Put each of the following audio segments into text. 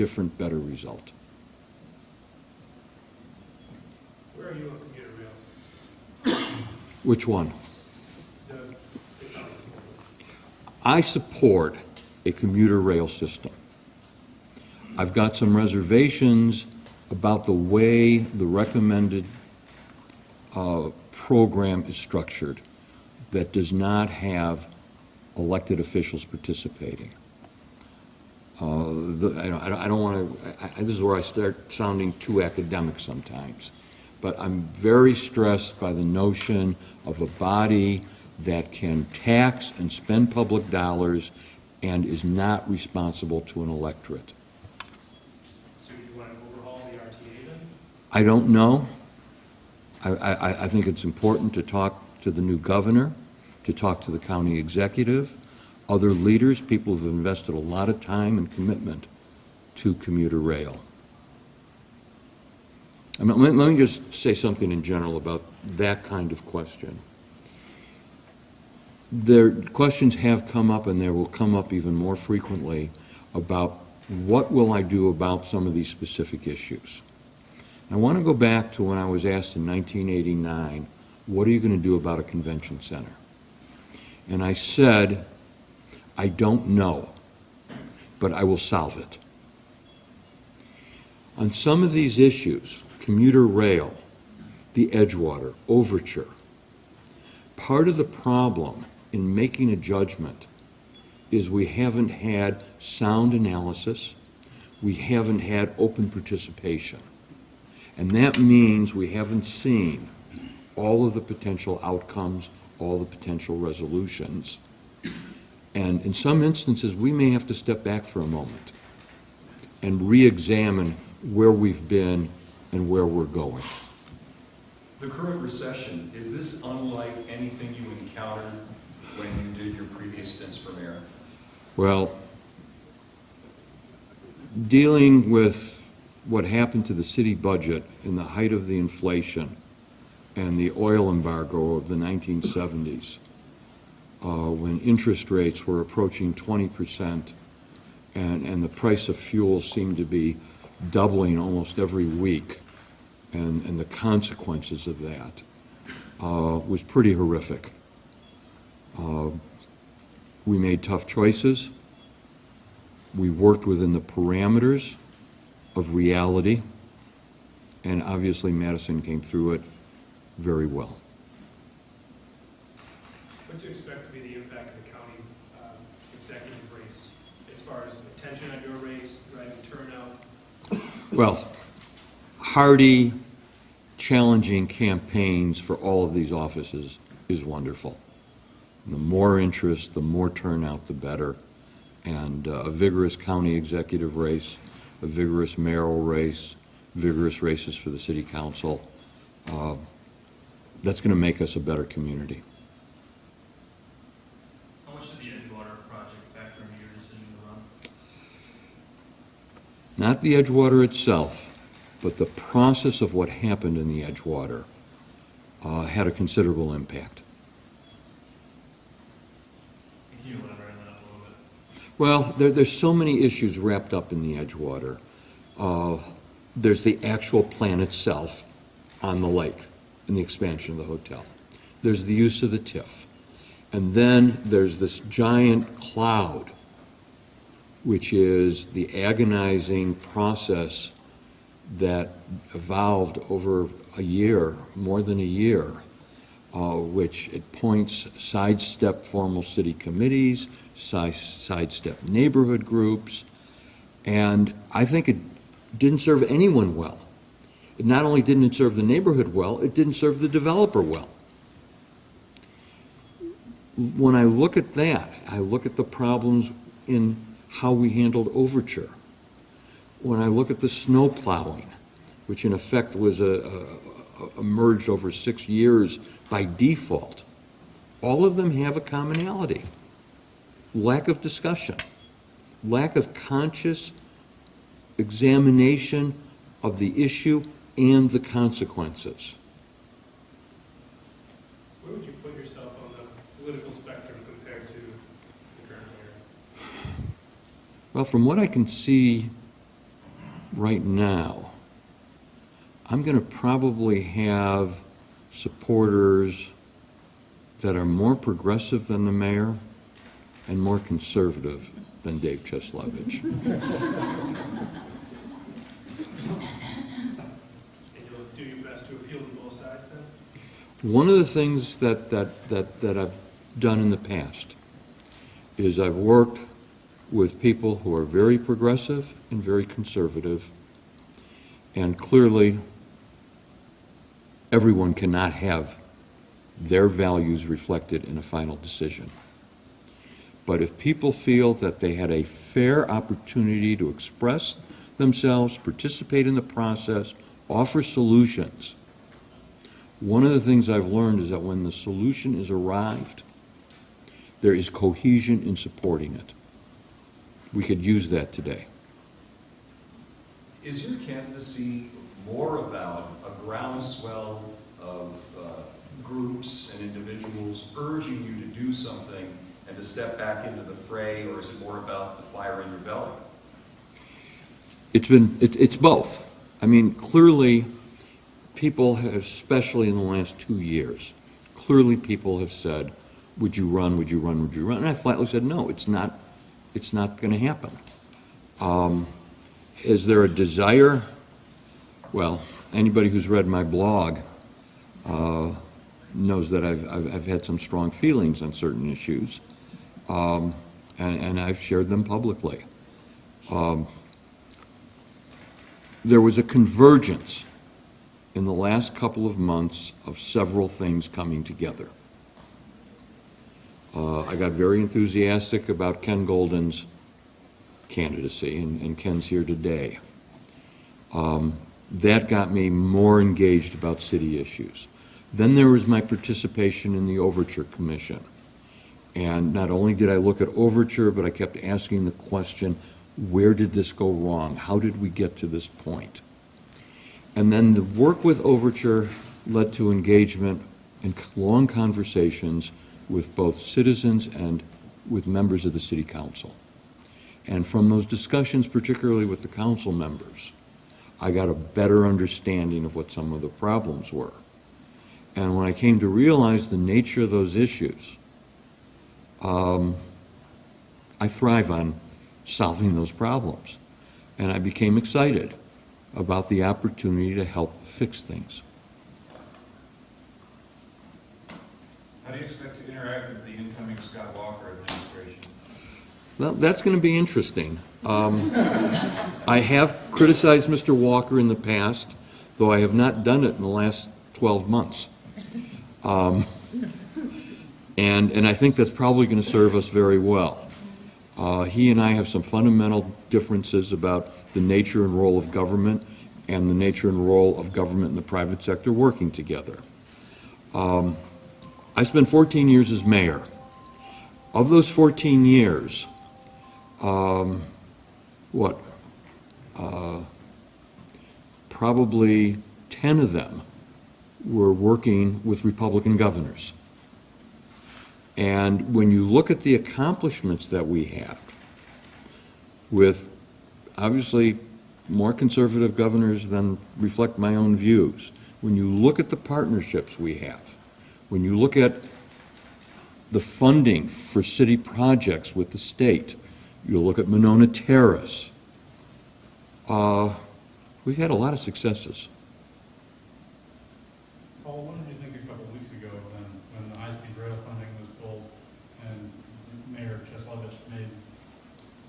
different, better result. Where are you on commuter rail? Which one? The I support a commuter rail system. I've got some reservations about the way the recommended program is structured that does not have elected officials participating. I don't want to, this is where I start sounding too academic sometimes, but I'm very stressed by the notion of a body that can tax and spend public dollars and is not responsible to an electorate. So you want to overhaul the RTA then? I don't know. I think it's important to talk to the new governor, to talk to the county executive, other leaders, people who have invested a lot of time and commitment to commuter rail. I mean, let me just say something in general about that kind of question. Questions have come up, and there will come up even more frequently, about what will I do about some of these specific issues. I want to go back to when I was asked in 1989, what are you going to do about a convention center? And I said, I don't know, but I will solve it. On some of these issues, commuter rail, the Edgewater, Overture, part of the problem in making a judgment is we haven't had sound analysis, we haven't had open participation. And that means we haven't seen all of the potential outcomes, all the potential resolutions. And in some instances, we may have to step back for a moment and re-examine where we've been and where we're going. The current recession, is this unlike anything you encountered when you did your previous stints for mayor? Well, dealing with what happened to the city budget in the height of the inflation and the oil embargo of the 1970s, when interest rates were approaching 20% and the price of fuel seemed to be doubling almost every week, and the consequences of that was pretty horrific. We made tough choices. We worked within the parameters of reality, and obviously Madison came through it very well. What do you expect to be the impact of the county executive race as far as attention on your race, driving turnout? Well, hearty, challenging campaigns for all of these offices is wonderful. The more interest, the more turnout, the better. And a vigorous county executive race, a vigorous mayoral race, vigorous races for the city council, that's going to make us a better community. How much did the Edgewater project factor into your decision to run? Not the Edgewater itself, but the process of what happened in the Edgewater had a considerable impact. Can you elaborate on that a little bit? Well, there's so many issues wrapped up in the Edgewater. There's the actual plan itself on the lake and the expansion of the hotel. There's the use of the TIF. And then there's this giant cloud, which is the agonizing process that evolved over a year, more than a year, which at points sidestepped formal city committees, sidestepped neighborhood groups, and I think it didn't serve anyone well. It not only didn't serve the neighborhood well, it didn't serve the developer well. When I look at that, I look at the problems in how we handled Overture. When I look at the snow plowing, which in effect was emerged over 6 years by default, all of them have a commonality: lack of discussion, lack of conscious examination of the issue and the consequences. Where would you put yourself on the political spectrum compared to the current mayor? Well, from what I can see right now, I'm going to probably have supporters that are more progressive than the mayor and more conservative than Dave Cheslevich. And you'll do your best to appeal to both sides then? One of the things that I've done in the past is I've worked with people who are very progressive and very conservative, and clearly everyone cannot have their values reflected in a final decision. But if people feel that they had a fair opportunity to express themselves, participate in the process, offer solutions, one of the things I've learned is that when the solution is arrived, there is cohesion in supporting it. We could use that today. Is your candidacy more about a groundswell of groups and individuals urging you to do something and to step back into the fray, or is it more about the fire in your belly? It's both. I mean, clearly, people have, especially in the last 2 years, clearly people have said, would you run, would you run, would you run? And I flatly said, no, it's not going to happen. Is there a desire? Well, anybody who's read my blog knows that I've had some strong feelings on certain issues, and I've shared them publicly. There was a convergence in the last couple of months of several things coming together. I got very enthusiastic about Ken Golden's candidacy, and Ken's here today. That got me more engaged about city issues. Then there was my participation in the Overture Commission. And not only did I look at Overture, but I kept asking the question, where did this go wrong? How did we get to this point? And then the work with Overture led to engagement and long conversations with both citizens and with members of the City Council. And from those discussions, particularly with the council members, I got a better understanding of what some of the problems were. And when I came to realize the nature of those issues, I thrive on solving those problems. And I became excited about the opportunity to help fix things. How do you expect to interact with the incoming Scott Walker administration? Well, that's going to be interesting. I have criticized Mr. Walker in the past, though I have not done it in the last 12 months. And I think that's probably going to serve us very well. He and I have some fundamental differences about the nature and role of government and the nature and role of government and the private sector working together. I spent 14 years as mayor. Of those 14 years, probably 10 of them were working with Republican governors. And when you look at the accomplishments that we have with obviously more conservative governors than reflect my own views, when you look at the partnerships we have, when you look at the funding for city projects with the state, you look at Monona Terrace, we've had a lot of successes. Paul, what did you think a couple of weeks ago when the high-speed rail funding was pulled and Mayor Cheslevich made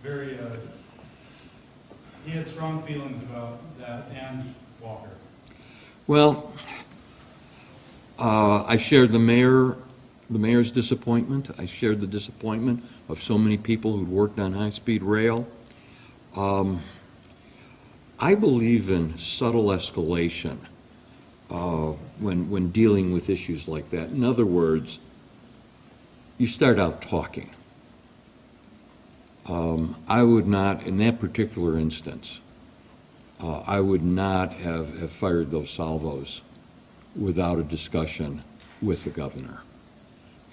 very, he had strong feelings about that and Walker? Well, I shared the mayor's disappointment. I shared the disappointment of so many people who'd worked on high-speed rail. I believe in subtle escalation when dealing with issues like that. In other words, you start out talking. I would not, in that particular instance, I would not have fired those salvos without a discussion with the governor.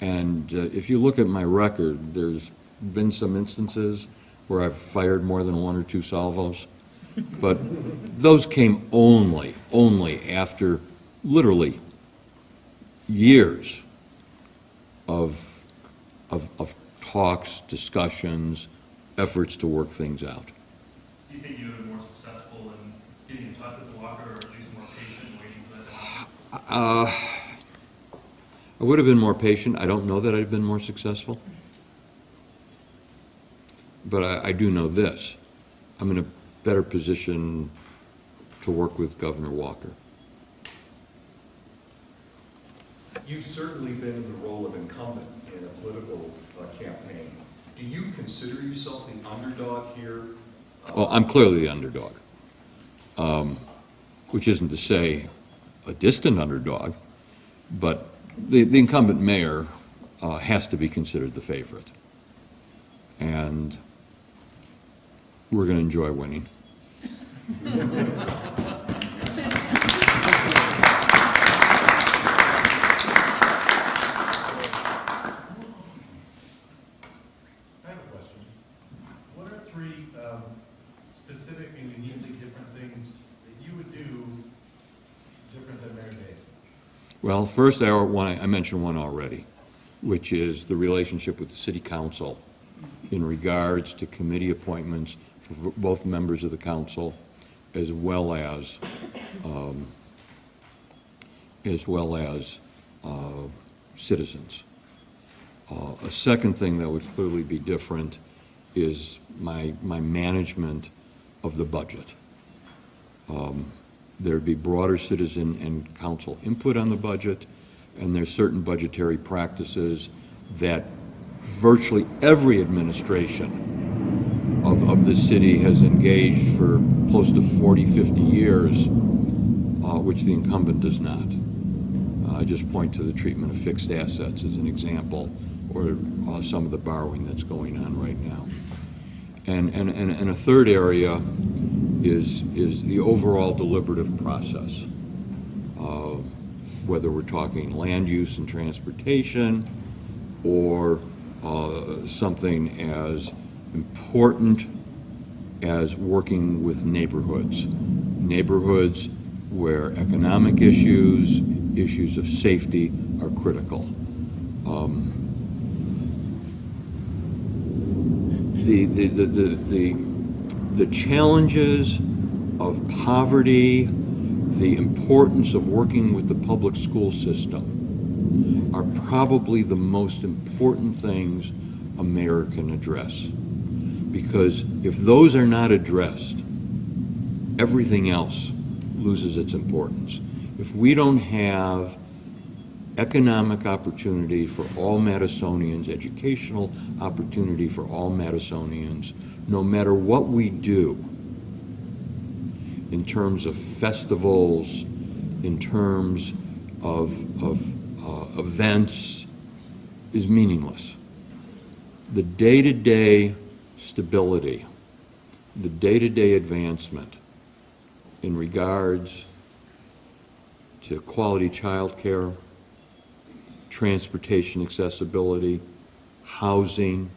And if you look at my record, there's been some instances where I've fired more than 1 or 2 salvos. But those came only after literally years of talks, discussions, efforts to work things out. Do you think you have been more successful in getting in touch with the walker, or at least more patient waiting for that to happen? I would have been more patient. I don't know that I've been more successful. But I do know this. I'm in a better position to work with Governor Walker. You've certainly been in the role of incumbent in a political campaign. Do you consider yourself the underdog here? Well, I'm clearly the underdog, which isn't to say a distant underdog, but the incumbent mayor has to be considered the favorite. And we're going to enjoy winning. I have a question. What are three specific and uniquely different things that you would do different than Mayor Dave? Well, first, I mentioned one already, which is the relationship with the city council in regards to committee appointments for both members of the council as well as citizens. A second thing that would clearly be different is my management of the budget. There'd be broader citizen and council input on the budget, and there's certain budgetary practices that virtually every administration of the city has engaged for close to 40, 50 years, which the incumbent does not. I just point to the treatment of fixed assets as an example, or some of the borrowing that's going on right now. And a third area is the overall deliberative process, whether we're talking land use and transportation, or something as important as working with neighborhoods where economic issues of safety are critical. The challenges of poverty, the importance of working with the public school system are probably the most important things a mayor can address. Because if those are not addressed, everything else loses its importance. If we don't have economic opportunity for all Madisonians, educational opportunity for all Madisonians, no matter what we do in terms of festivals, in terms of events, is meaningless. The day-to-day stability, the day-to-day advancement in regards to quality child care, transportation accessibility, housing,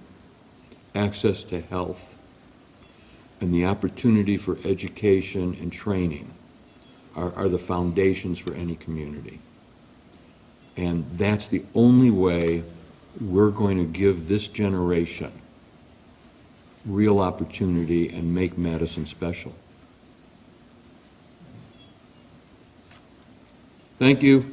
access to health, and the opportunity for education and training are the foundations for any community. And that's the only way we're going to give this generation real opportunity and make Madison special. Thank you.